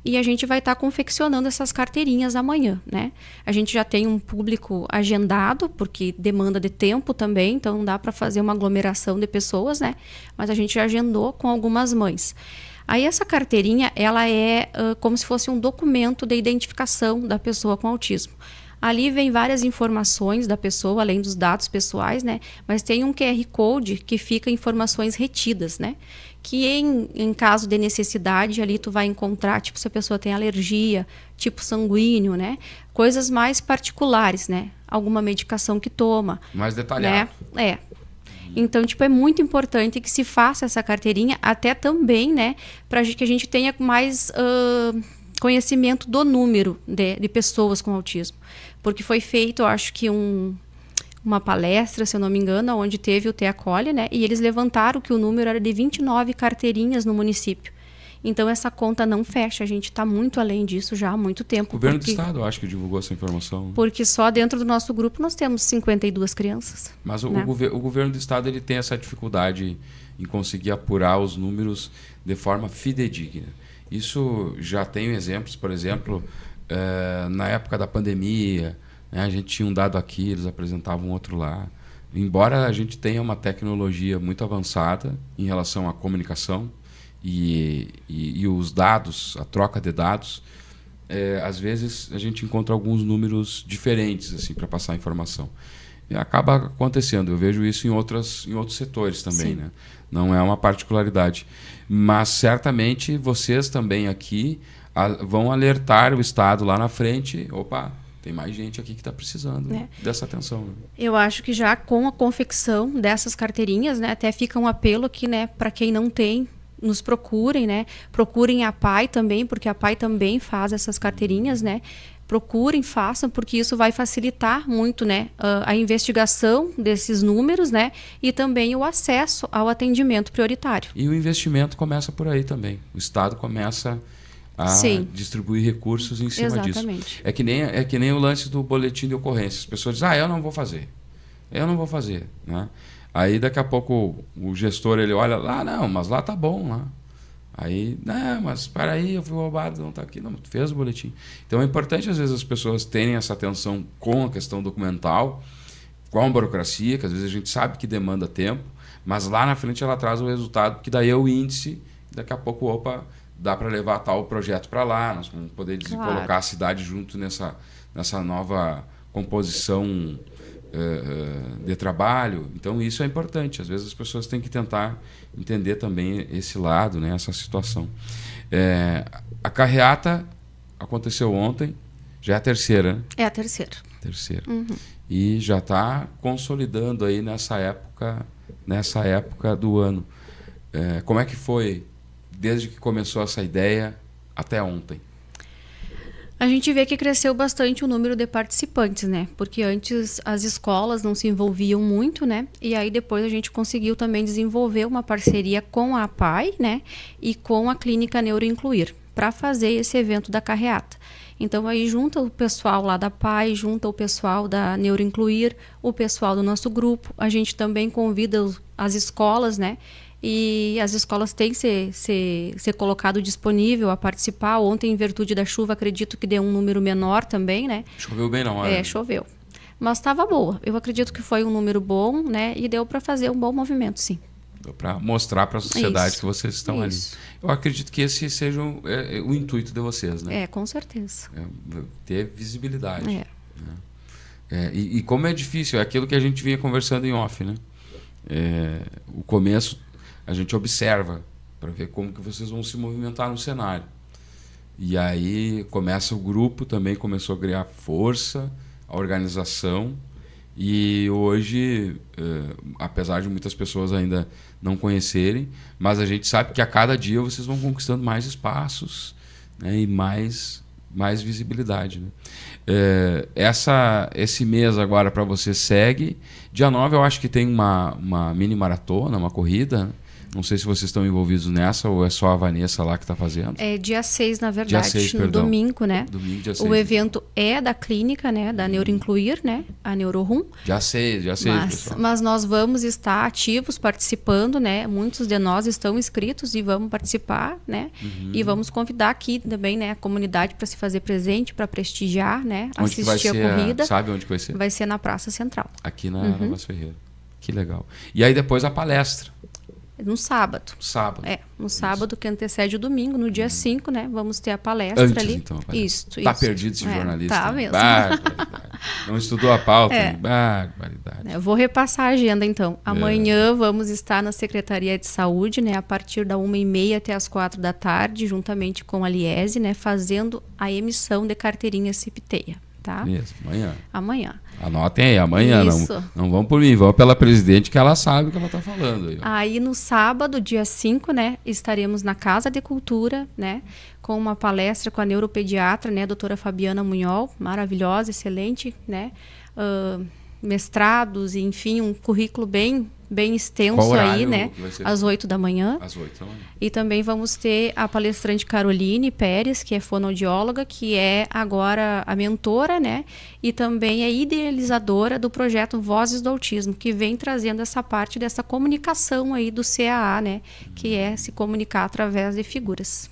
E a gente vai estar confeccionando essas carteirinhas amanhã, né? A gente já tem um público agendado, porque demanda de tempo também, então não dá para fazer uma aglomeração de pessoas, né? Mas a gente já agendou com algumas mães. Aí essa carteirinha, ela é como se fosse um documento de identificação da pessoa com autismo. Ali vem várias informações da pessoa, além dos dados pessoais, né? Mas tem um QR Code que fica informações retidas, né? Que em caso de necessidade, ali tu vai encontrar, tipo, se a pessoa tem alergia, tipo sanguíneo, né? Coisas mais particulares, né? Alguma medicação que toma. Mais detalhado. Né? Então, tipo, é muito importante que se faça essa carteirinha, até também, né? Para que a gente tenha mais conhecimento do número de pessoas com autismo. Porque foi feito, eu acho que uma palestra, se eu não me engano, onde teve o Te Acolhe, né? E eles levantaram que o número era de 29 carteirinhas no município. Então, essa conta não fecha. A gente está muito além disso já há muito tempo. O governo do Estado, eu acho que divulgou essa informação. Porque só dentro do nosso grupo nós temos 52 crianças. Mas né? o governo do Estado ele tem essa dificuldade em conseguir apurar os números de forma fidedigna. Isso já tenho exemplos, por exemplo, na época da pandemia, né, a gente tinha um dado aqui, eles apresentavam outro lá. Embora a gente tenha uma tecnologia muito avançada em relação à comunicação e os dados, a troca de dados, às vezes a gente encontra alguns números diferentes assim, para passar a informação. E acaba acontecendo, eu vejo isso em outros setores também, né? Não é uma particularidade. Mas certamente vocês também aqui vão alertar o Estado lá na frente, opa, tem mais gente aqui que está precisando dessa atenção. Né? Eu acho que já com a confecção dessas carteirinhas, né, até fica um apelo aqui, né, para quem não tem, nos procurem, né? Procurem a PAI também, porque a PAI também faz essas carteirinhas, né? Procurem, façam, porque isso vai facilitar muito, né, a investigação desses números, né, e também o acesso ao atendimento prioritário. E o investimento começa por aí também. O Estado começa a distribuir recursos em cima disso. É que nem o lance do boletim de ocorrência. As pessoas dizem, eu não vou fazer. Né? Aí daqui a pouco o gestor ele olha lá, não, mas lá tá bom lá. Aí, não, mas para aí, eu fui roubado, não está aqui. Não, tu fez o boletim. Então é importante, às vezes, as pessoas terem essa atenção com a questão documental, com a burocracia, que às vezes a gente sabe que demanda tempo, mas lá na frente ela traz o resultado, que daí é o índice, daqui a pouco, opa, dá para levar tal projeto para lá, nós vamos poder colocar a cidade junto nessa nova composição de trabalho. Então isso é importante, às vezes as pessoas têm que tentar entender também esse lado, né, essa situação. A carreata aconteceu ontem, já é a terceira, né? É a terceira. Uhum. E já está consolidando aí nessa época do ano. Como é que foi desde que começou essa ideia até ontem? A gente vê que cresceu bastante o número de participantes, né? Porque antes as escolas não se envolviam muito, né? E aí depois a gente conseguiu também desenvolver uma parceria com a PAI, né? E com a Clínica Neuroincluir, para fazer esse evento da carreata. Então aí junta o pessoal lá da PAI, junta o pessoal da Neuroincluir, o pessoal do nosso grupo. A gente também convida as escolas, né? E as escolas têm que ser colocado disponível a participar. Ontem, em virtude da chuva, acredito que deu um número menor também, né? Choveu bem na hora. Choveu. Mas estava boa. Eu acredito que foi um número bom, né? E deu para fazer um bom movimento, sim. Deu para mostrar para a sociedade que vocês estão ali. Eu acredito que esse seja o intuito de vocês, né? Com certeza. Ter visibilidade. Né? E como é difícil, é aquilo que a gente vinha conversando em off, né? O começo a gente observa para ver como que vocês vão se movimentar no cenário. E aí começa o grupo, também começou a criar força, a organização. E hoje, apesar de muitas pessoas ainda não conhecerem, mas a gente sabe que a cada dia vocês vão conquistando mais espaços, né, e mais visibilidade. Né? Esse mês agora para você segue. Dia 9 eu acho que tem uma mini maratona, uma corrida. Não sei se vocês estão envolvidos nessa ou é só a Vanessa lá que está fazendo. É dia 6, na verdade, dia 6, no domingo, né? Domingo, dia 6. O evento é da clínica, né? Da Neuroincluir, né? A Neurorum. Dia 6, pessoal. Mas nós vamos estar ativos, participando, né? Muitos de nós estão inscritos e vamos participar, né? E vamos convidar aqui também, né? A comunidade para se fazer presente, para prestigiar, né? Onde assistir a corrida. Sabe onde vai ser? Vai ser na Praça Central. Aqui na Navas Ferreira. Que legal. E aí depois a palestra. No sábado. No sábado, que antecede o domingo, no dia 5, né? Vamos ter a palestra antes, ali. Então, Isso. Tá perdido esse jornalista. Tá mesmo. Barbaridade. Não estudou a pauta. Barbaridade. Eu vou repassar a agenda, então. Amanhã vamos estar na Secretaria de Saúde, né? A partir da 1h30 até as 4 da tarde, juntamente com a Liese, né? Fazendo a emissão de carteirinha CIPTEIA. Tá? Isso, amanhã. Anotem aí, amanhã. Não vão por mim, vão pela presidente, que ela sabe o que ela está falando. Aí no sábado, dia 5, né, estaremos na Casa de Cultura, né, com uma palestra com a neuropediatra, né, doutora Fabiana Munhol, maravilhosa, excelente, né, mestrados, enfim, um currículo bem extenso aí, né? Às 8 da manhã. Às 8 da manhã. E também vamos ter a palestrante Caroline Pérez, que é fonoaudióloga, que é agora a mentora, né? E também é idealizadora do projeto Vozes do Autismo, que vem trazendo essa parte dessa comunicação aí do CAA, né? Que é se comunicar através de figuras.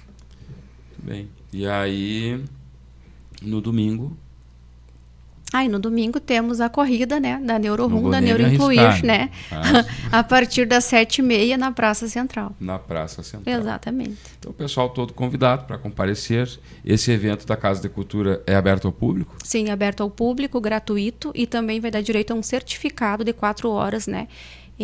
Bem, e aí, no domingo... E no domingo temos a corrida, né, da NeuroRum, da NeuroIncluir, NeuroIncluir, né? A partir das 7h30 na Praça Central. Na Praça Central. Exatamente. Então, o pessoal todo convidado para comparecer. Esse evento da Casa de Cultura é aberto ao público? Sim, aberto ao público, gratuito, e também vai dar direito a um certificado de 4 horas, né,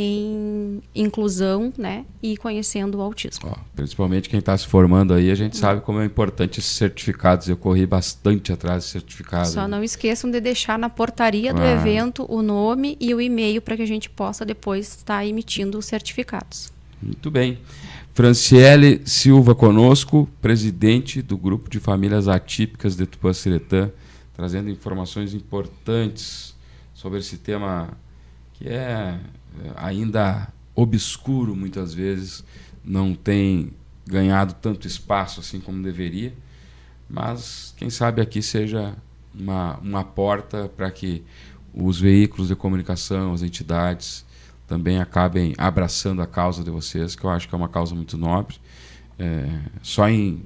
em inclusão, né, e conhecendo o autismo. Principalmente quem está se formando aí, a gente sabe como é importante esses certificados. Eu corri bastante atrás de certificados. Só não esqueçam de deixar na portaria do evento o nome e o e-mail para que a gente possa depois estar emitindo os certificados. Muito bem. Franciele Silva conosco, presidente do Grupo de Famílias Atípicas de Tupã-Seretã, trazendo informações importantes sobre esse tema que é ainda obscuro muitas vezes, não tem ganhado tanto espaço assim como deveria, mas quem sabe aqui seja uma porta para que os veículos de comunicação, as entidades também acabem abraçando a causa de vocês, que eu acho que é uma causa muito nobre. Só em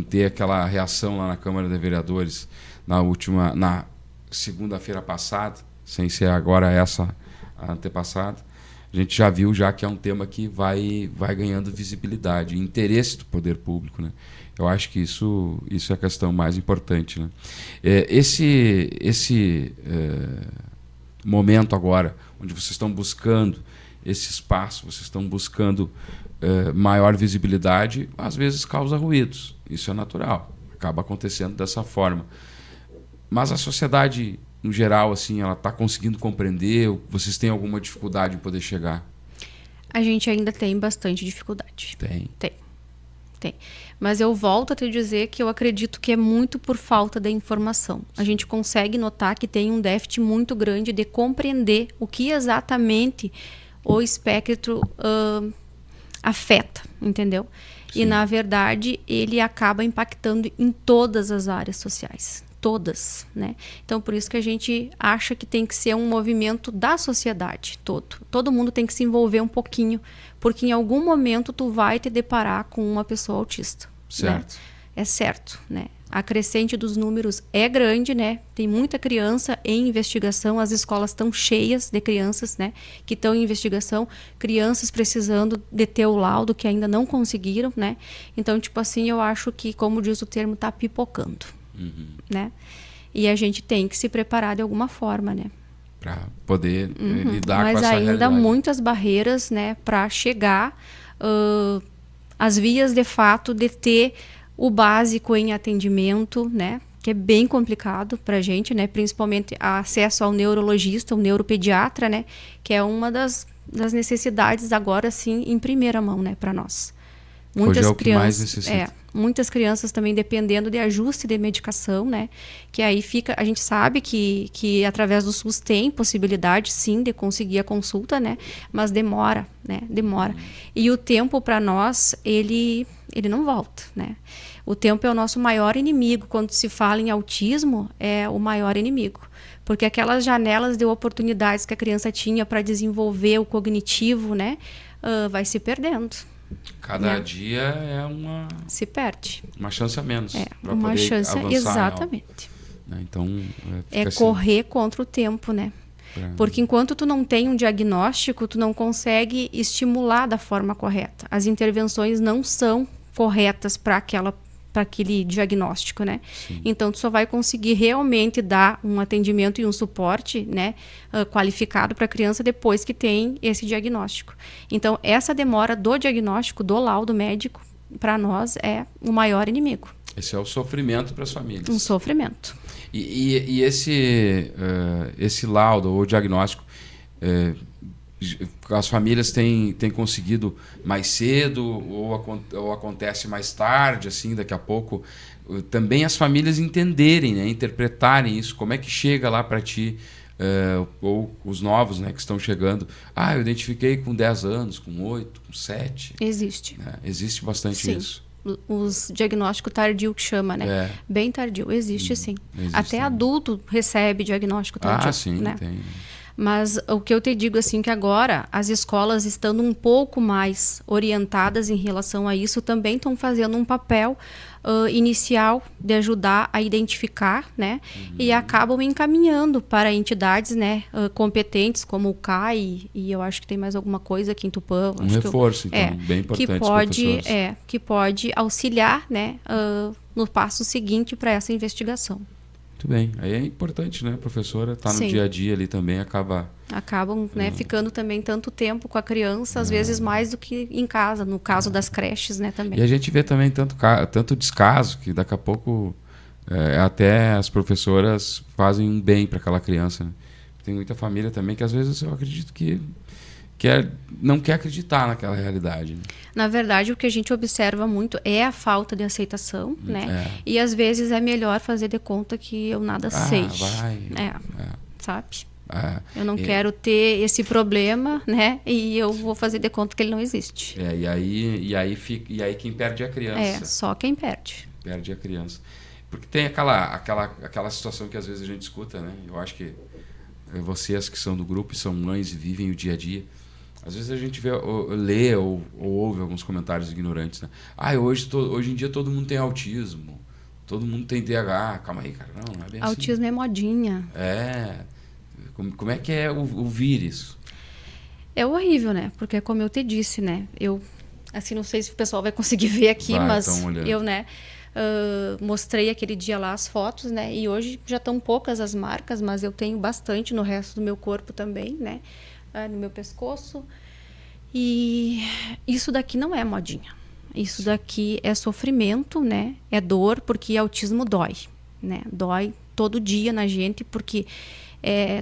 ter aquela reação lá na Câmara de Vereadores na segunda-feira passada, sem ser agora essa a antepassada, a gente já viu que é um tema que vai ganhando visibilidade, interesse do poder público, né? Eu acho que isso é a questão mais importante, né? Esse momento agora, onde vocês estão buscando esse espaço, vocês estão buscando maior visibilidade, às vezes causa ruídos. Isso é natural, acaba acontecendo dessa forma. Mas a sociedade, no geral, assim, ela está conseguindo compreender? Vocês têm alguma dificuldade em poder chegar? A gente ainda tem bastante dificuldade. Tem. Mas eu volto a te dizer que eu acredito que é muito por falta de informação. A gente consegue notar que tem um déficit muito grande de compreender o que exatamente o espectro afeta, entendeu? Sim. E, na verdade, ele acaba impactando em todas as áreas sociais. Todas, né? Então, por isso que a gente acha que tem que ser um movimento da sociedade todo. Todo mundo tem que se envolver um pouquinho, porque em algum momento tu vai te deparar com uma pessoa autista. Certo. Né? É certo, né? A crescente dos números é grande, né? Tem muita criança em investigação, as escolas estão cheias de crianças, né? Que estão em investigação, crianças precisando de ter o laudo que ainda não conseguiram, né? Então, tipo assim, eu acho que, como diz o termo, tá pipocando. Né? E a gente tem que se preparar de alguma forma, né? Para poder lidar com essa realidade. Mas ainda muitas barreiras, né? Para chegar às vias de fato de ter o básico em atendimento, né? Que é bem complicado para a gente, né? Principalmente acesso ao neurologista, o neuropediatra, né? Que é uma das necessidades agora, sim, em primeira mão, né? Para nós. Hoje é o que mais necessita. Muitas crianças também dependendo de ajuste de medicação, né? Que aí fica, a gente sabe que através do SUS tem possibilidade, sim, de conseguir a consulta, né? Mas demora, né? Demora. E o tempo para nós, ele não volta, né? O tempo é o nosso maior inimigo. Quando se fala em autismo, é o maior inimigo. Porque aquelas janelas de oportunidades que a criança tinha para desenvolver o cognitivo, né? Vai se perdendo. Cada dia é se perde. Uma chance a menos. Para uma poder chance, avançar, exatamente. Então, é correr assim, contra o tempo, né? Porque enquanto tu não tem um diagnóstico, tu não consegue estimular da forma correta. As intervenções não são corretas para aquele diagnóstico, né? Sim. Então, tu só vai conseguir realmente dar um atendimento e um suporte, né, qualificado para a criança depois que tem esse diagnóstico. Então, essa demora do diagnóstico, do laudo médico, para nós é o maior inimigo. Esse é o sofrimento para as famílias. Um sofrimento. E esse laudo ou diagnóstico, as famílias têm conseguido mais cedo ou acontece mais tarde, assim, daqui a pouco, também as famílias entenderem, né, interpretarem isso, como é que chega lá para ti, ou os novos, né, que estão chegando, eu identifiquei com 10 anos, com 8, com 7. Existe. Né? Existe bastante sim. Isso. Os diagnóstico tardio que chama, né? Bem tardio, existe sim. Existe, até adulto recebe diagnóstico tardio. Sim, né? Tem. Mas o que eu te digo assim que agora as escolas estando um pouco mais orientadas em relação a isso também estão fazendo um papel inicial de ajudar a identificar, né? E acabam encaminhando para entidades, né, competentes como o CAI, e eu acho que tem mais alguma coisa aqui em Tupã. Um reforço, então, bem importante. Que pode auxiliar, né, no passo seguinte para essa investigação. Muito bem. Aí é importante, né, professora? Tá no dia a dia ali também, acabam, né, ficando também tanto tempo com a criança, às vezes mais do que em casa, no caso das creches, né, também. E a gente vê também tanto descaso que daqui a pouco até as professoras fazem um bem para aquela criança, né? Tem muita família também que às vezes eu acredito que não quer acreditar naquela realidade, né? Na verdade, o que a gente observa muito é a falta de aceitação, né? E às vezes é melhor fazer de conta que eu nada sei. Sabe? Eu não quero ter esse problema, né? E eu vou fazer de conta que ele não existe. E aí quem perde é a criança. Só quem perde. Perde a criança. Porque tem aquela situação que às vezes a gente escuta, né? Eu acho que vocês que são do grupo e são mães e vivem o dia a dia, às vezes a gente lê ou ouve alguns comentários ignorantes, né? Hoje em dia todo mundo tem autismo, todo mundo tem TH. Calma aí, cara. Não é bem autismo assim. É modinha. Como é que é ouvir isso? É horrível, né? Porque como eu te disse, né? Eu, assim, não sei se o pessoal vai conseguir ver aqui, mas eu, né? Mostrei aquele dia lá as fotos, né? E hoje já estão poucas as marcas, mas eu tenho bastante no resto do meu corpo também, né? No meu pescoço. E isso daqui não é modinha. Isso daqui é sofrimento, né? É dor, porque autismo dói, né? Dói todo dia na gente, porque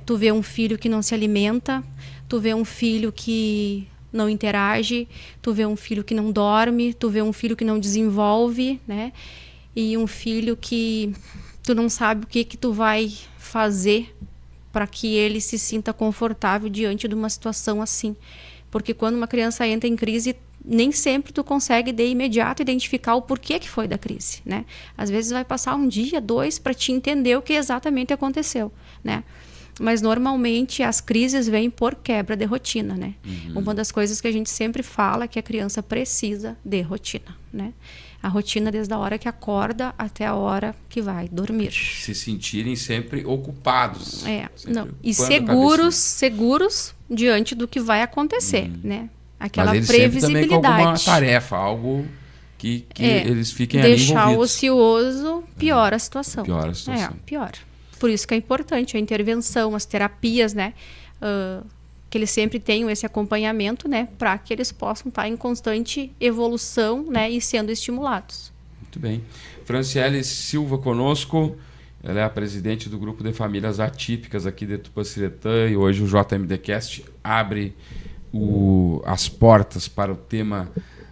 tu vê um filho que não se alimenta, tu vê um filho que não interage, tu vê um filho que não dorme, tu vê um filho que não desenvolve, né? E um filho que tu não sabe o que tu vai fazer para que ele se sinta confortável diante de uma situação assim. Porque quando uma criança entra em crise, nem sempre tu consegue de imediato identificar o porquê que foi da crise, né? Às vezes vai passar um dia, 2, para te entender o que exatamente aconteceu, né? Mas normalmente as crises vêm por quebra de rotina, né? Uma das coisas que a gente sempre fala é que a criança precisa de rotina, né? A rotina desde a hora que acorda até a hora que vai dormir. Se sentirem sempre ocupados. E seguros diante do que vai acontecer, né? Aquela mas eles previsibilidade. Também com alguma tarefa, algo que eles fiquem ali envolvidos. Deixar o ocioso piora a situação. Piora a situação. Piora. Por isso que é importante a intervenção, as terapias, né? Que eles sempre tenham esse acompanhamento, né? Para que eles possam estar em constante evolução, né? E sendo estimulados. Muito bem. Franciele Silva conosco. Ela é a presidente do Grupo de Famílias Atípicas aqui de Tupanciretã. E hoje o JMDcast abre as portas para o tema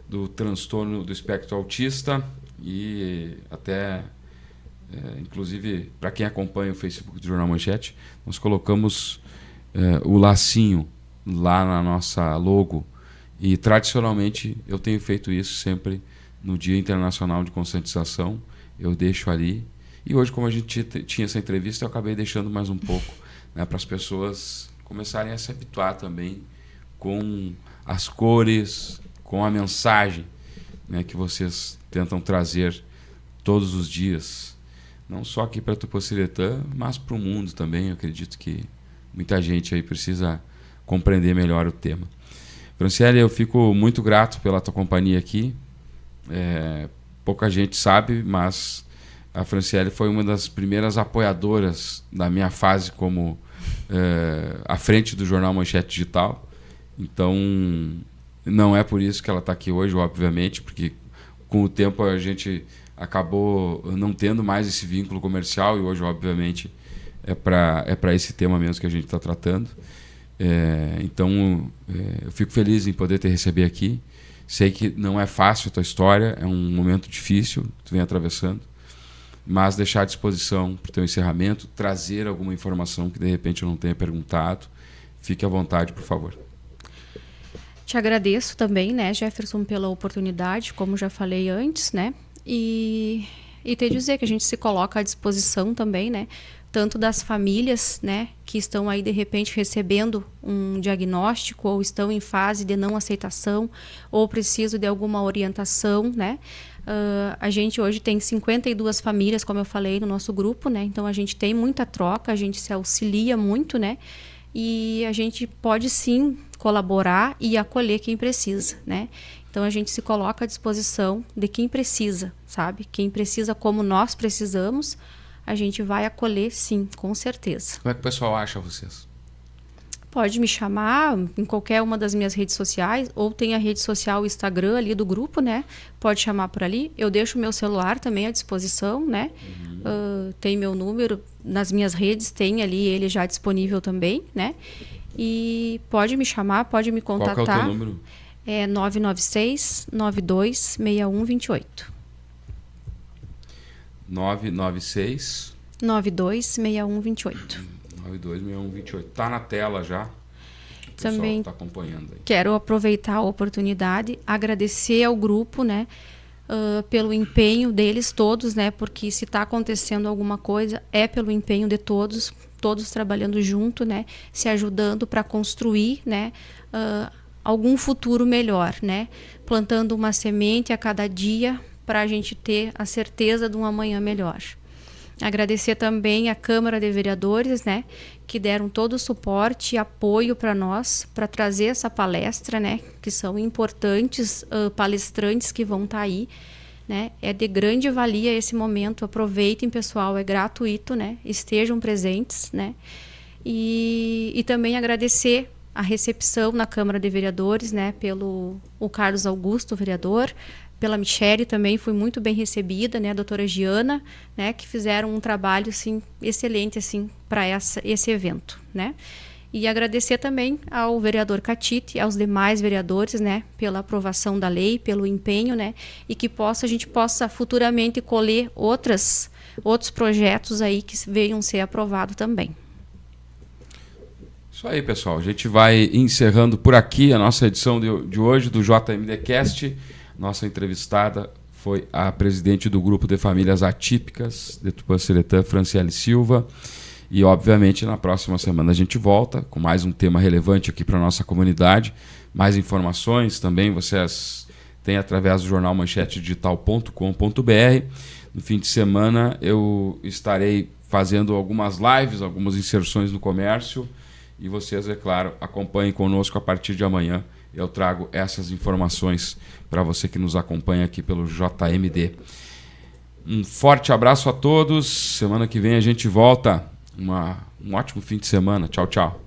do transtorno do espectro autista. E até... inclusive, para quem acompanha o Facebook do Jornal Manchete, nós colocamos o lacinho lá na nossa logo. E, tradicionalmente, eu tenho feito isso sempre no Dia Internacional de Conscientização. Eu deixo ali. E hoje, como a gente tinha essa entrevista, eu acabei deixando mais um pouco, né, para as pessoas começarem a se habituar também com as cores, com a mensagem, né, que vocês tentam trazer todos os dias. Não só aqui para Tupanciretã, mas para o mundo também. Eu acredito que muita gente aí precisa compreender melhor o tema. Franciele, eu fico muito grato pela tua companhia aqui. Pouca gente sabe, mas a Franciele foi uma das primeiras apoiadoras da minha fase como à frente do Jornal Manchete Digital. Então, não é por isso que ela está aqui hoje, obviamente, porque com o tempo a gente acabou não tendo mais esse vínculo comercial e hoje, obviamente, é para esse tema mesmo que a gente está tratando. Então, eu fico feliz em poder te receber aqui. Sei que não é fácil a tua história, é um momento difícil que tu vem atravessando, mas deixar à disposição para o teu encerramento, trazer alguma informação que de repente eu não tenha perguntado. Fique à vontade, por favor. Te agradeço também, né, Jefferson, pela oportunidade, como já falei antes, né? E te dizer que a gente se coloca à disposição também, né? Tanto das famílias, né, que estão aí de repente recebendo um diagnóstico ou estão em fase de não aceitação ou precisam de alguma orientação, né? A gente hoje tem 52 famílias, como eu falei, no nosso grupo, né? Então a gente tem muita troca, a gente se auxilia muito, né? E a gente pode sim colaborar e acolher quem precisa, né? Então a gente se coloca à disposição de quem precisa, sabe? Quem precisa como nós precisamos, a gente vai acolher sim, com certeza. Como é que o pessoal acha vocês? Pode me chamar em qualquer uma das minhas redes sociais, ou tem a rede social, o Instagram ali do grupo, né? Pode chamar por ali. Eu deixo o meu celular também à disposição, né? Tem meu número, nas minhas redes tem ali ele já disponível também, né? E pode me chamar, pode me contatar. Qual que é o teu número? É 996-92-6128. 996... 92-6128. 926128. Tá na tela já. O pessoal Também está acompanhando aí. quero aproveitar a oportunidade, agradecer ao grupo, né, pelo empenho deles todos, né, porque se está acontecendo alguma coisa é pelo empenho de todos, todos trabalhando junto, né, se ajudando para construir, né, algum futuro melhor, né, plantando uma semente a cada dia para a gente ter a certeza de um amanhã melhor. Agradecer também à Câmara de Vereadores, né, que deram todo o suporte e apoio para nós, para trazer essa palestra, né, que são importantes palestrantes que vão estar aí, né, é de grande valia esse momento, aproveitem pessoal, é gratuito, né, estejam presentes, né, e também agradecer a recepção na Câmara de Vereadores, né, pelo o Carlos Augusto, vereador, pela Michele também fui muito bem recebida, né, a doutora Giana, né, que fizeram um trabalho assim excelente assim para esse evento, né? E agradecer também ao vereador Catite, aos demais vereadores, né, pela aprovação da lei, pelo empenho, né, e que a gente possa futuramente colher outros projetos aí que venham ser aprovados também. Isso aí, pessoal. A gente vai encerrando por aqui a nossa edição de hoje do JMDcast. Nossa entrevistada foi a presidente do Grupo de Famílias Atípicas de Tupã-Seretã, Franciele Silva. E, obviamente, na próxima semana a gente volta com mais um tema relevante aqui para a nossa comunidade. Mais informações também vocês têm através do jornal manchetedigital.com.br. No fim de semana eu estarei fazendo algumas lives, algumas inserções no comércio. E vocês, é claro, acompanhem conosco a partir de amanhã. Eu trago essas informações para você que nos acompanha aqui pelo JMD. Um forte abraço a todos. Semana que vem a gente volta. Um ótimo fim de semana. Tchau, tchau.